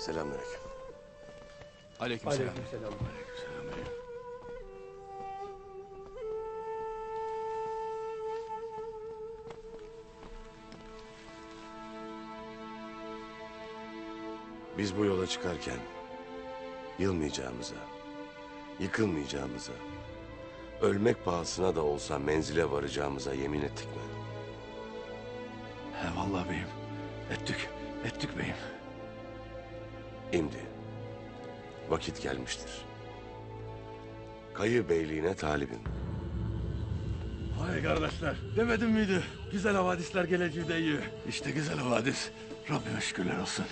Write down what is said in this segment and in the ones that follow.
Selamünaleyküm. Aleykümselam. Aleykümselam. Biz bu yola çıkarken yılmayacağımıza, yıkılmayacağımıza, ölmek pahasına da olsa menzile varacağımıza yemin ettik mi? He vallahi beyim. Ettik beyim. İmdi. Vakit gelmiştir. Kayı beyliğine talibim. Hay kardeşler, demedim miydi? Güzel havadisler geleceği de iyi. İşte güzel havadis. Rabbime şükürler olsun.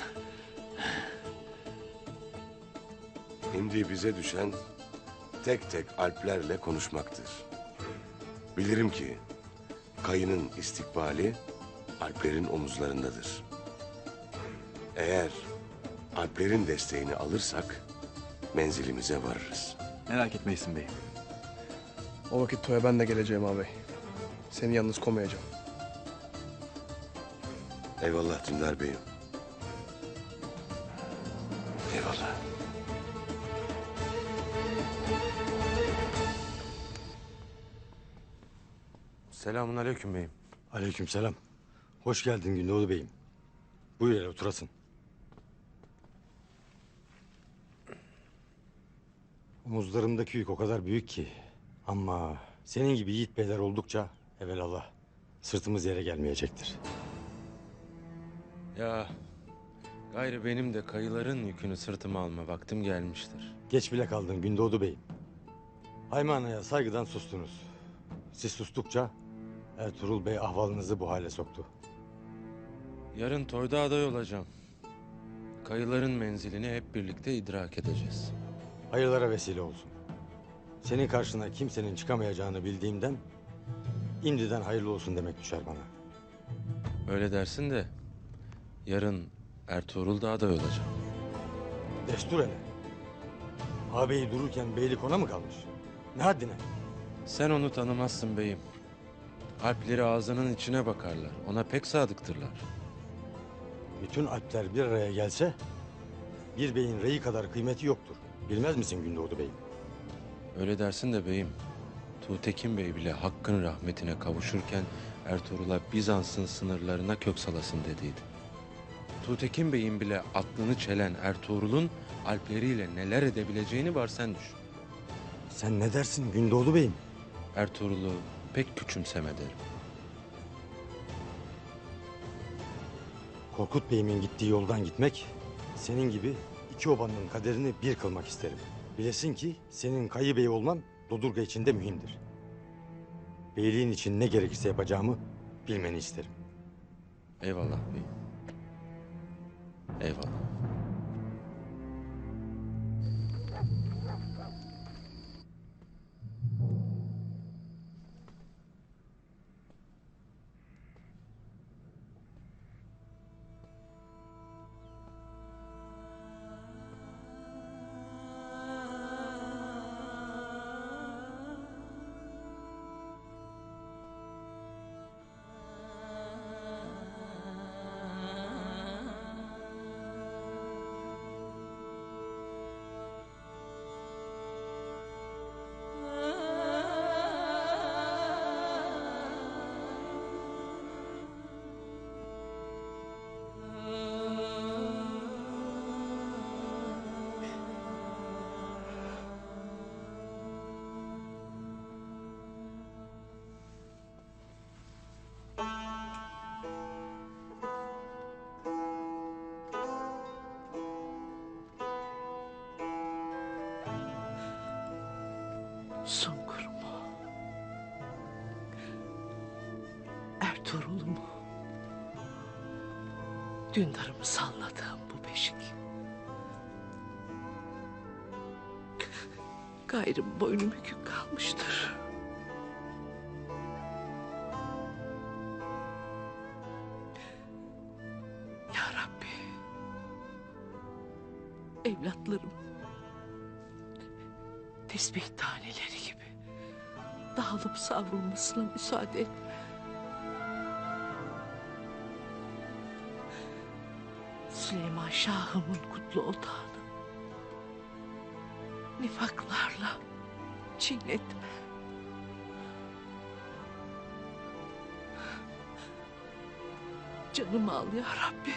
Şimdi bize düşen tek tek alplerle konuşmaktır. Bilirim ki kayının istikbali alplerin omuzlarındadır. Eğer alplerin desteğini alırsak menzilimize varırız. Merak etmeyin beyim. O vakit toya ben de geleceğim ağabey. Seni yalnız koymayacağım. Eyvallah Dündar Bey'im. Eyvallah. Selamun aleyküm beyim. Aleykümselam. Hoş geldin Gündoğdu Bey'im. Buyur hele oturasın. Omuzlarımdaki yük o kadar büyük ki. Ama senin gibi yiğit beyler oldukça evelallah sırtımız yere gelmeyecektir. Ya gayrı benim de kayıların yükünü sırtıma alma vaktim gelmiştir. Geç bile kaldın Gündoğdu Bey'im. Haymana'ya saygıdan sustunuz. Siz sustukça Ertuğrul Bey ahvalınızı bu hale soktu. Yarın toyda aday olacağım. Kayıların menzilini hep birlikte idrak edeceğiz. Hayırlara vesile olsun. Senin karşına kimsenin çıkamayacağını bildiğimden imdiden hayırlı olsun demek düşer bana. Öyle dersin de yarın Ertuğrul da aday olacak. Destur hele. Ağabeyi dururken beylik ona mı kalmış? Ne haddine? Sen onu tanımazsın beyim. Alpleri ağzının içine bakarlar. Ona pek sadıktırlar. Bütün alpler bir araya gelse bir beyin reyi kadar kıymeti yoktur. Bilmez misin Gündoğdu Bey'im? Öyle dersin de beyim. Tuğtekin Bey bile Hakk'ın rahmetine kavuşurken Ertuğrul'a Bizans'ın sınırlarına kök salasın dediydi. Tuğtekin Bey'in bile aklını çelen Ertuğrul'un alpleriyle neler edebileceğini var sen düşün. Sen ne dersin Gündoğdu Bey'im? Ertuğrul'u pek küçümseme derim. Korkut Bey'imin gittiği yoldan gitmek, senin gibi iki obanın kaderini bir kılmak isterim. Bilesin ki senin Kayı Bey olman Dodurga için de mühimdir. Beyliğin için ne gerekirse yapacağımı bilmeni isterim. Eyvallah beyim. Eyvallah. Sungur'umu, Ertuğrul'umu, Dündar'ımı salladığım bu beşik. Gayrı boynum bükük kalmıştır. Ya Rabbi, evlatlarım tesbih taneleri gibi dağılıp savrulmasına müsaade etme. Süleyman Şah'ımın kutlu odağını nifaklarla çiğnetme. Canımı al ya Rabbi.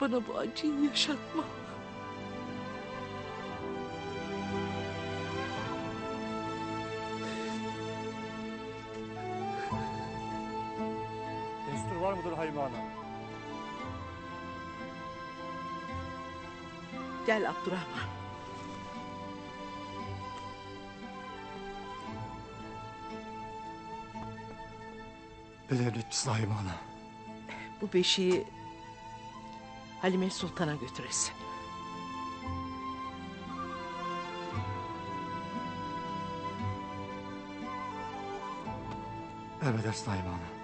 Bana bu acıyı yaşatma. Destur var mıdır Hayime Ana? Gel Abdurrahman. Bedevlet Hayime Ana. Bu beşiği Halime Sultan'a götüresin. Emredersin Hayime Ana.